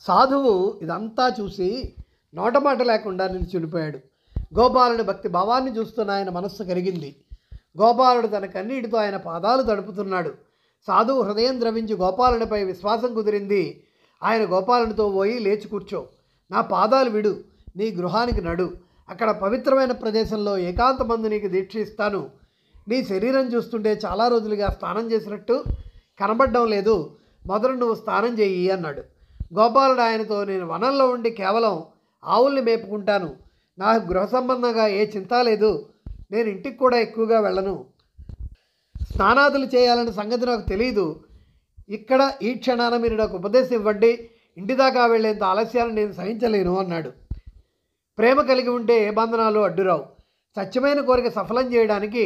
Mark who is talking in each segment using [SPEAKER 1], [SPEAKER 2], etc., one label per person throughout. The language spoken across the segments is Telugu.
[SPEAKER 1] సాధువు ఇదంతా చూసి నోటమాట లేకుండా నిలిచిపోయాడు. గోపాలుడి భక్తి భావాన్ని చూస్తున్న ఆయన మనస్సు కరిగింది. గోపాలుడు తన కన్నీటితో ఆయన పాదాలు తడుపుతున్నాడు. సాధువు హృదయం ద్రవించి గోపాలుడిపై విశ్వాసం కుదిరింది. ఆయన గోపాలునితో పోయి లేచి కూర్చో, నా పాదాలు విడు, నీ గృహానికి నడు, అక్కడ పవిత్రమైన ప్రదేశంలో ఏకాంతమందు నీకు దీక్ష ఇస్తాను. నీ శరీరం చూస్తుంటే చాలా రోజులుగా స్నానం చేసినట్టు కనబడడం లేదు, మొదలు నువ్వు స్నానం చెయ్యి అన్నాడు. గోపాలుడు ఆయనతో, నేను వనంలో ఉండి కేవలం ఆవుల్ని మేపుకుంటాను, నాకు గృహ సంబంధంగా ఏ చింత లేదు, నేను ఇంటికి కూడా ఎక్కువగా వెళ్ళను, స్నానాదులు చేయాలనే సంగతి నాకు తెలియదు, ఇక్కడ ఈ క్షణాన మీరు నాకు ఉపదేశం ఇవ్వండి, ఇంటి దాకా వెళ్ళేంత ఆలస్యాన్ని నేను సహించలేను అన్నాడు. ప్రేమ కలిగి ఉంటే ఏ బంధనాలు అడ్డురావు. సత్యమైన కోరిక సఫలం చేయడానికి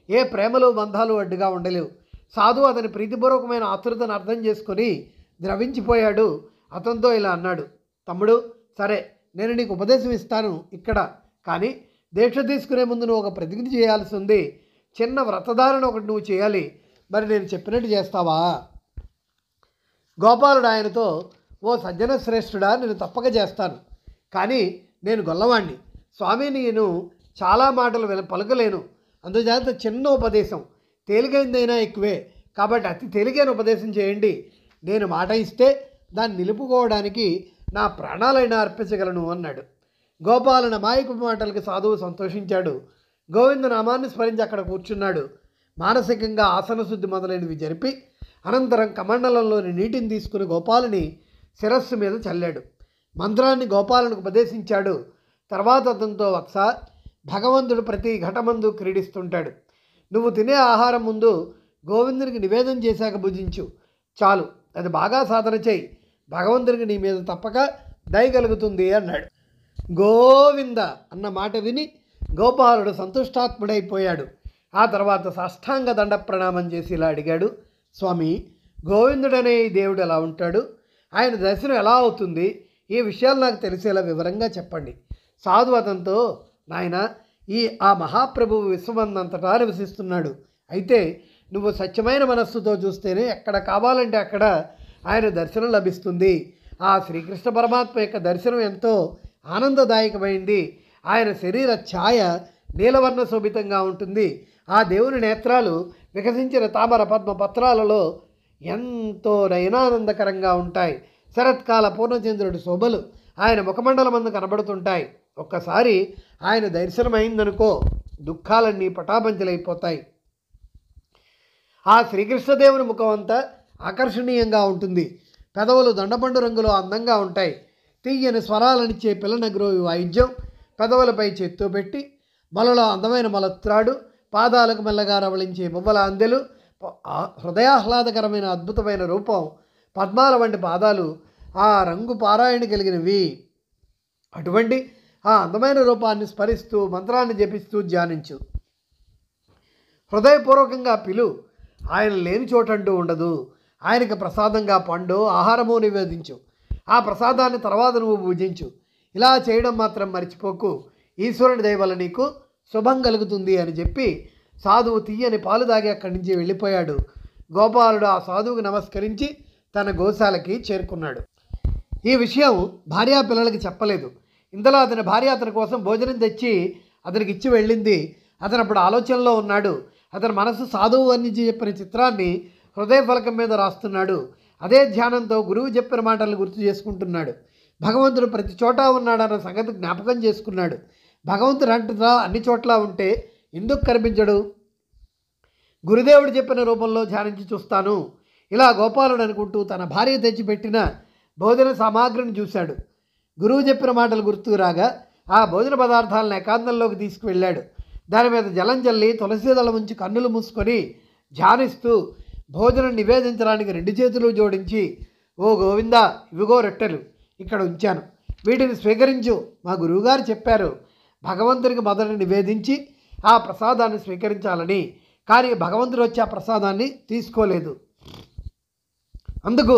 [SPEAKER 1] ఏ ప్రేమలు బంధాలు అడ్డుగా ఉండలేవు. సాధువు అతని ప్రీతిపూర్వకమైన ఆతృతను అర్థం చేసుకొని ద్రవించిపోయాడు. అతనితో ఇలా అన్నాడు, తమ్ముడు, సరే నేను నీకు ఉపదేశం ఇస్తాను ఇక్కడ, కానీ దీక్ష తీసుకునే ముందు నువ్వు ఒక ప్రతిజ్ఞ చేయాల్సి ఉంది. చిన్న వ్రతధారణ ఒకటి నువ్వు చేయాలి, మరి నేను చెప్పినట్టు చేస్తావా? గోపాలుడు ఆయనతో, ఓ సజ్జన శ్రేష్ఠుడా, నేను తప్పక చేస్తాను, కానీ నేను గొల్లవాణ్ణి, స్వామి నేను చాలా మాటలు పలుకలేను, అందుచేత చిన్న ఉపదేశం, తేలికైందైనా ఎక్కువే, కాబట్టి అతి తేలికైన ఉపదేశం చేయండి, నేను మాట ఇస్తే దాన్ని నిలుపుకోవడానికి నా ప్రాణాలైనా అర్పించగలను అన్నాడు. గోపాలుని అమాయక మాటలకు సాధువు సంతోషించాడు. గోవింద నామాన్ని స్మరించి అక్కడ కూర్చున్నాడు. మానసికంగా ఆసనశుద్ధి మొదలైనవి జరిపి అనంతరం కమండలంలోని నీటిని తీసుకుని గోపాలుని శిరస్సు మీద చల్లాడు. మంత్రాన్ని గోపాలునికి ఉపదేశించాడు. తర్వాత అతనితో, వత్స, భగవంతుడు ప్రతి ఘటమందు క్రీడిస్తుంటాడు, నువ్వు తినే ఆహారం ముందు గోవిందునికి నివేదన చేశాక భుజించు చాలు, అది బాగా సాధన చేయి, భగవంతునికి నీ మీద తప్పక దయ కలుగుతుంది అన్నాడు. గోవింద అన్న మాట విని గోపాలుడు సంతుష్టాత్ముడైపోయాడు. ఆ తర్వాత సాష్టాంగ దండ ప్రణామం చేసి ఇలా అడిగాడు, స్వామి, గోవిందుడనే ఈ దేవుడు ఎలా ఉంటాడు, ఆయన దర్శనం ఎలా అవుతుంది, ఈ విషయాలు నాకు తెలిసేలా వివరంగా చెప్పండి. సాధు అతనితో, నాయన, ఆ మహాప్రభువు విశ్వమందంతటా నివసిస్తున్నాడు, అయితే నువ్వు సత్యమైన మనస్సుతో చూస్తేనే ఎక్కడ కావాలంటే అక్కడ ఆయన దర్శనం లభిస్తుంది. ఆ శ్రీకృష్ణ పరమాత్మ యొక్క దర్శనం ఎంతో ఆనందదాయకమైంది. ఆయన శరీర ఛాయ నీలవర్ణ శోభితంగా ఉంటుంది. ఆ దేవుని నేత్రాలు వికసించిన తామర పద్మ పత్రాలలో ఎంతో నయనానందకరంగా ఉంటాయి. శరత్కాల పూర్ణచంద్రుడి శోభలు ఆయన ముఖమండలమందు కనబడుతుంటాయి. ఒక్కసారి ఆయన దర్శనమైందనుకో, దుఃఖాలన్నీ పటాపంచలైపోతాయి. ఆ శ్రీకృష్ణదేవుని ముఖం అంతా ఆకర్షణీయంగా ఉంటుంది. పెదవులు దొండపండు రంగులో అందంగా ఉంటాయి. తీయని స్వరాలనిచ్చే పిల్లనగ్రోవి వాయిద్యం, పెదవులపై చేత్తో పెట్టి మొలలో అందమైన మలత్రాడు, పాదాలకు మెల్లగా రవళించే మువ్వల అందెలు, హృదయాహ్లాదకరమైన అద్భుతమైన రూపం, పద్మాల వంటి పాదాలు, ఆ రంగు పారాయణ కలిగినవి. అటువంటి ఆ అందమైన రూపాన్ని స్మరిస్తూ మంత్రాన్ని జపిస్తూ ధ్యానించు. హృదయపూర్వకంగా పిలు. ఆయన లేని చోటంటూ ఉండదు. ఆయనకి ప్రసాదంగా పండు ఆహారము నివేదించు. ఆ ప్రసాదాన్ని తర్వాత నువ్వు పూజించు. ఇలా చేయడం మాత్రం మర్చిపోకు. ఈశ్వరుని దయ వల్ల నీకు శుభం కలుగుతుంది అని చెప్పి సాధువు తీయని పాలు దాగి అక్కడి నుంచి వెళ్ళిపోయాడు. గోపాలుడు ఆ సాధువుకు నమస్కరించి తన గోశాలకి చేరుకున్నాడు. ఈ విషయం భార్యా పిల్లలకి చెప్పలేదు. ఇంతలో అతని భార్య అతని కోసం భోజనం తెచ్చి అతనికి ఇచ్చి వెళ్ళింది. అతను అప్పుడు ఆలోచనలో ఉన్నాడు. అతని మనసు సాధువు వర్ణించి చెప్పిన చిత్రాన్ని హృదయ ఫలకం మీద రాస్తున్నాడు. అదే ధ్యానంతో గురువు చెప్పిన మాటలను గుర్తు చేసుకుంటున్నాడు. భగవంతుడు ప్రతి చోట ఉన్నాడన్న సంగతి జ్ఞాపకం చేసుకున్నాడు. భగవంతుడు అంటున్నా అన్ని చోట్ల ఉంటే ఎందుకు కనిపించడు? గురుదేవుడు చెప్పిన రూపంలో ధ్యానించి చూస్తాను. ఇలా గోపాలుడు అనుకుంటూ తన భార్య తెచ్చిపెట్టిన భోజన సామాగ్రిని చూశాడు. గురువు చెప్పిన మాటలు గుర్తుకు రాగా ఆ భోజన పదార్థాలను ఏకాంతంలోకి తీసుకువెళ్ళాడు. దాని మీద జలం చల్లి తులసి దళం ఉంచి కన్నులు మూసుకొని ధ్యానిస్తూ భోజనం నివేదించడానికి 2 చేతులు జోడించి, ఓ గోవిందా, ఇవిగో రొట్టెలు ఇక్కడ ఉంచాను, వీటిని స్వీకరించు, మా గురువుగారు చెప్పారు భగవంతునికి మొదట నివేదించి ఆ ప్రసాదాన్ని స్వీకరించాలని. కానీ భగవంతుడు వచ్చి ఆ ప్రసాదాన్ని తీసుకోలేదు. అందుకు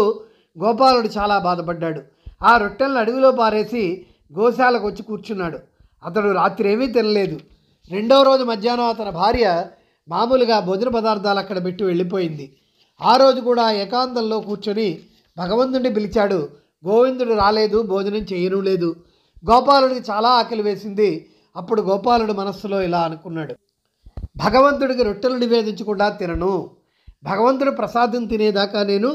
[SPEAKER 1] గోపాలుడు చాలా బాధపడ్డాడు. ఆ రొట్టెలను అడవిలో పారేసి గోశాలకు వచ్చి కూర్చున్నాడు. అతడు రాత్రి ఏమీ తినలేదు. 2వ రోజు మధ్యాహ్నం అతని భార్య మామూలుగా భోజన పదార్థాలు అక్కడ పెట్టి వెళ్ళిపోయింది. ఆ రోజు కూడా ఏకాంతంలో కూర్చొని భగవంతుడిని పిలిచాడు. గోవిందుడు రాలేదు, భోజనం చేయను లేదు. గోపాలుడికి చాలా ఆకలి వేసింది. అప్పుడు గోపాలుడు మనస్సులో ఇలా అనుకున్నాడు, భగవంతుడికి రొట్టెలు నివేదించకుండా తినను, భగవంతుడు ప్రసాదం తినేదాకా నేను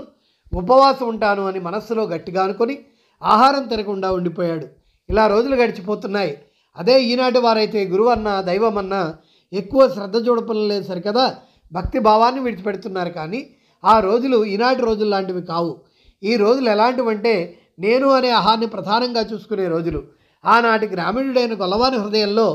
[SPEAKER 1] ఉపవాసం ఉంటాను అని మనస్సులో గట్టిగా అనుకొని ఆహారం తినకుండా ఉండిపోయాడు. ఇలా రోజులు గడిచిపోతున్నాయి. అదే ఈనాటి వారైతే గురువన్నా దైవమన్నా ఎక్కువ శ్రద్ధ చూడపడం లేదు సరికదా, భక్తి భావాన్ని విడిచిపెడుతున్నారు. కానీ ఆ రోజులు ఈనాటి రోజులు లాంటివి కావు. ఈ రోజులు ఎలాంటివంటే నేను అనే ఆహారాన్ని ప్రధానంగా చూసుకునే రోజులు. ఆనాటి గ్రామీణుడైన గొల్లవాని హృదయంలో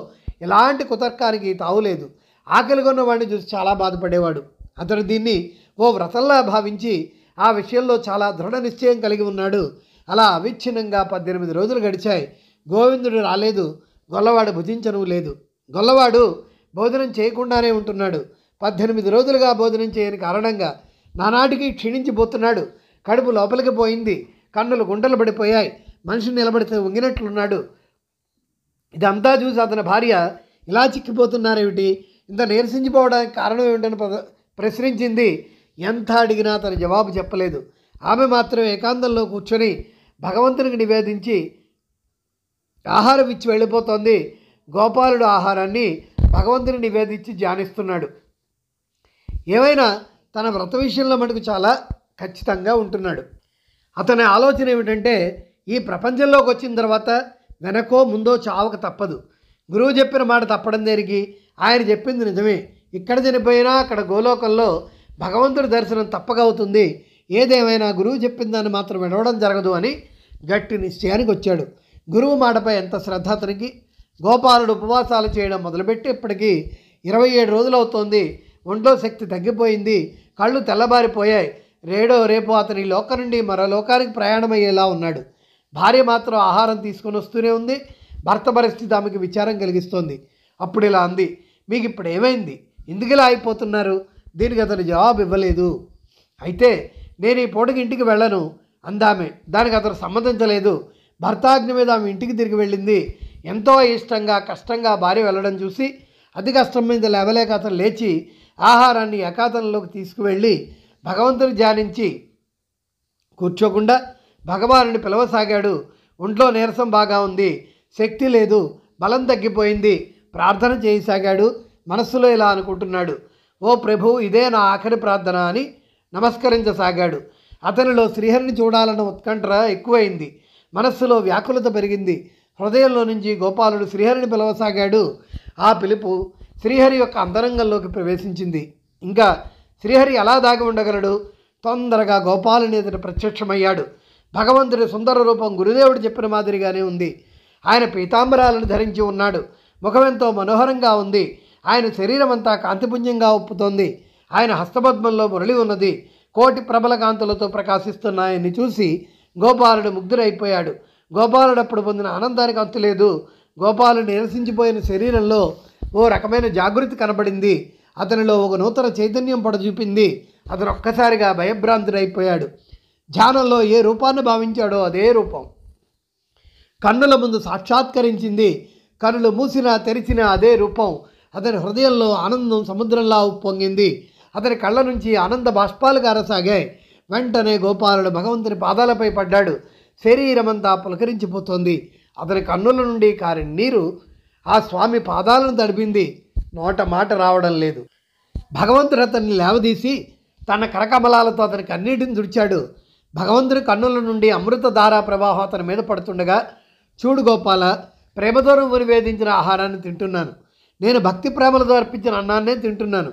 [SPEAKER 1] ఎలాంటి కుతర్కానికి తావులేదు. ఆకలిగొన్న వాడిని చూసి చాలా బాధపడేవాడు. అతడు దీన్ని ఓ వ్రతంలా భావించి ఆ విషయంలో చాలా దృఢ నిశ్చయం కలిగి ఉన్నాడు. అలా అవిచ్ఛిన్నంగా 18 రోజులు గడిచాయి. గోవిందుడు రాలేదు, గొల్లవాడు భుజించను లేదు. గొల్లవాడు భోజనం చేయకుండానే ఉంటున్నాడు. 18 రోజులుగా భోజనం చేయని కారణంగా నానాటికి క్షీణించిపోతున్నాడు. కడుపు లోపలికి పోయింది, కన్నులు గుంటలు పడిపోయాయి, మనిషి నిలబడితే వంగినట్లున్నాడు. ఇదంతా చూసి అతని భార్య, ఇలా చిక్కిపోతున్నారేమిటి, ఇంత నీరసించిపోవడానికి కారణం ఏమిటని ప్రశ్నించింది. ఎంత అడిగినా అతను జవాబు చెప్పలేదు. ఆమె మాత్రం ఏకాంతంలో కూర్చొని భగవంతునికి నివేదించి ఆహారం ఇచ్చి వెళ్ళిపోతోంది. గోపాలుడు ఆహారాన్ని భగవంతుని నివేదించి ధ్యానిస్తున్నాడు. ఏమైనా తన వ్రత విషయంలో మటుకు చాలా ఖచ్చితంగా ఉంటున్నాడు. అతని ఆలోచన ఏమిటంటే, ఈ ప్రపంచంలోకి వచ్చిన తర్వాత వెనకో ముందో చావక తప్పదు. గురువు చెప్పిన మాట తప్పడం దేనికి, ఆయన చెప్పింది నిజమే. ఇక్కడ చనిపోయినా అక్కడ గోలోకంలో భగవంతుడి దర్శనం తప్పక అవుతుంది. ఏదేమైనా గురువు చెప్పిన దాన్ని మాత్రం విడవడం జరగదు అని గట్టి నిశ్చయానికి వచ్చాడు. గురువు మాటపై ఎంత శ్రద్ధ అతనికి. గోపాలుడు ఉపవాసాలు చేయడం మొదలుపెట్టి ఇప్పటికీ 27 రోజులు అవుతోంది. ఒంట్లో శక్తి తగ్గిపోయింది, కళ్ళు తెల్లబారిపోయాయి. రేపో అతని లోకం నుండి మరో లోకానికి ప్రయాణమయ్యేలా ఉన్నాడు. భార్య మాత్రం ఆహారం తీసుకొని వస్తూనే ఉంది. భర్త పరిస్థితి ఆమెకి విచారం కలిగిస్తోంది. అప్పుడు ఇలా అంది, మీకు ఇప్పుడు ఏమైంది, ఎందుకు ఇలా అయిపోతున్నారు? దీనికి అతను జవాబు ఇవ్వలేదు. అయితే నేను ఈ పూటకి ఇంటికి వెళ్ళను అందామె. దానికి అతను సమ్మతించలేదు. భర్తాజ్ఞ మీద ఆమె ఇంటికి తిరిగి వెళ్ళింది. ఎంతో ఇష్టంగా కష్టంగా భార్య వెళ్ళడం చూసి అతి కష్టం మీద లేవలేక అతను లేచి ఆహారాన్ని ఏకాంతంలోకి తీసుకువెళ్ళి భగవంతుని ధ్యానించి కూర్చోకుండా భగవానుని పిలవసాగాడు. ఒంట్లో నీరసం బాగా ఉంది, శక్తి లేదు, బలం తగ్గిపోయింది. ప్రార్థన చేయసాగాడు. మనస్సులో ఇలా అనుకుంటున్నాడు, ఓ ప్రభు, ఇదే నా ఆఖరి ప్రార్థన అని నమస్కరించసాగాడు. అతనిలో శ్రీహరిని చూడాలన్న ఉత్కంఠ ఎక్కువైంది. మనస్సులో వ్యాకులత పెరిగింది. హృదయంలో నుంచి గోపాలుడు శ్రీహరిని పిలవసాగాడు. ఆ పిలుపు శ్రీహరి యొక్క అంతరంగంలోకి ప్రవేశించింది. ఇంకా శ్రీహరి ఎలా దాగి ఉండగలడు? తొందరగా గోపాలుని ఎదుట ప్రత్యక్షమయ్యాడు. భగవంతుడి సుందర రూపం గురుదేవుడు చెప్పిన మాదిరిగానే ఉంది. ఆయన పీతాంబరాలను ధరించి ఉన్నాడు. ముఖమెంతో మనోహరంగా ఉంది. ఆయన శరీరం అంతా కాంతిపుంజంగా ఉప్పుతోంది. ఆయన హస్తపద్మంలో మురళి ఉన్నది. కోటి ప్రబల కాంతులతో ప్రకాశిస్తున్న ఆయన్ని చూసి గోపాలుడు ముగ్ధురైపోయాడు. గోపాలుడు అప్పుడు పొందిన ఆనందానికి అంతులేదు. గోపాలుడు నిరసించిపోయిన శరీరంలో ఓ రకమైన జాగృతి కనబడింది. అతనిలో ఒక నూతన చైతన్యం పడచూపింది. అతను ఒక్కసారిగా భయభ్రాంతుడైపోయాడు. ధ్యానంలో ఏ రూపాన్ని భావించాడో అదే రూపం కన్నుల ముందు సాక్షాత్కరించింది. కన్నులు మూసినా తెరిచినా అదే రూపం. అతని హృదయంలో ఆనందం సముద్రంలా ఉప్పొంగింది. అతని కళ్ళ నుంచి ఆనంద బాష్పాలు గారసాగాయి. వెంటనే గోపాలుడు భగవంతుని పాదాలపై పడ్డాడు. శరీరమంతా పులకరించిపోతోంది. అతని కన్నుల నుండి కారిన నీరు ఆ స్వామి పాదాలను తడిపింది. నోట మాట రావడం లేదు. భగవంతుడు అతన్ని లేవదీసి తన కరకమలాలతో అతని కన్నీటిని తుడిచాడు. భగవంతుడి కన్నుల నుండి అమృత ధారా ప్రవాహం అతని మీద పడుతుండగా, చూడు గోపాల, ప్రేమతో నువ్వు నివేదించిన ఆహారాన్ని తింటున్నాను. నేను భక్తి ప్రేమలతో అర్పించిన అన్నాన్నే తింటున్నాను.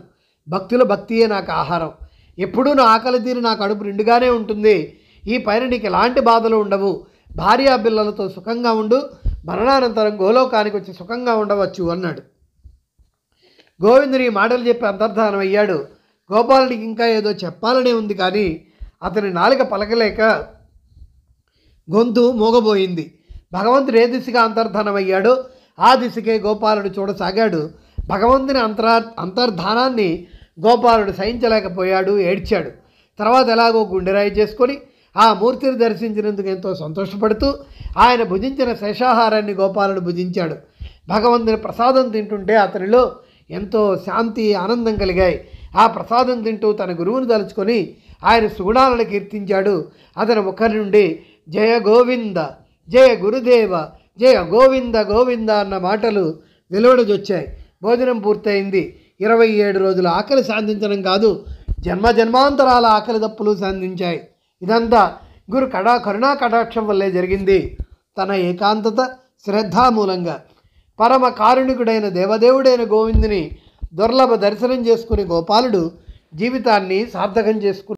[SPEAKER 1] భక్తుల భక్తియే నాకు ఆహారం. ఎప్పుడూ నా ఆకలి తీరి నా కడుపు నిండుగానే ఉంటుంది. ఈ పైన నీకు ఎలాంటి బాధలు ఉండవు. భార్యా పిల్లలతో సుఖంగా ఉండు. మరణానంతరం గోలోకానికి వచ్చి సుఖంగా ఉండవచ్చు అన్నాడు. గోవిందుని మాటలు చెప్పి అంతర్ధానం అయ్యాడు. గోపాలుడికి ఇంకా ఏదో చెప్పాలనే ఉంది, కానీ అతని నాలుక పలకలేక గొంతు మోగబోయింది. భగవంతుడు ఏ దిశగా అంతర్ధానమయ్యాడో ఆ దిశకే గోపాలుడు చూడసాగాడు. భగవంతుని అంతర్ధానాన్ని గోపాలుడు సహించలేకపోయాడు, ఏడ్చాడు. తర్వాత ఎలాగో గుండెరాయి చేసుకొని ఆ మూర్తిని దర్శించినందుకు ఎంతో సంతోషపడుతూ ఆయన భుజించిన శేషాహారాన్ని గోపాలుడు భుజించాడు. భగవంతుని ప్రసాదం తింటుంటే అతనిలో ఎంతో శాంతి ఆనందం కలిగాయి. ఆ ప్రసాదం తింటూ తన గురువుని తలుచుకొని ఆయన సుగుణాలను కీర్తించాడు. అతని ముఖం నుండి జయ గోవింద, జయ గురుదేవ, జయ గోవింద గోవింద అన్న మాటలు వెలువడజొచ్చాయి. భోజనం పూర్తయింది. 27 రోజుల ఆకలి సాధించడం కాదు, జన్మ జన్మాంతరాల ఆకలి దప్పులు సాధించాయి. ఇదంతా గురు కరుణా కటాక్షం వల్లే జరిగింది. తన ఏకాంతత శ్రద్ధామూలంగా పరమ కారుణికుడైన దేవదేవుడైన గోవిందుని దుర్లభ దర్శనం చేసుకుని గోపాలుడు జీవితాన్ని సార్థకం చేసుకున్నాడు.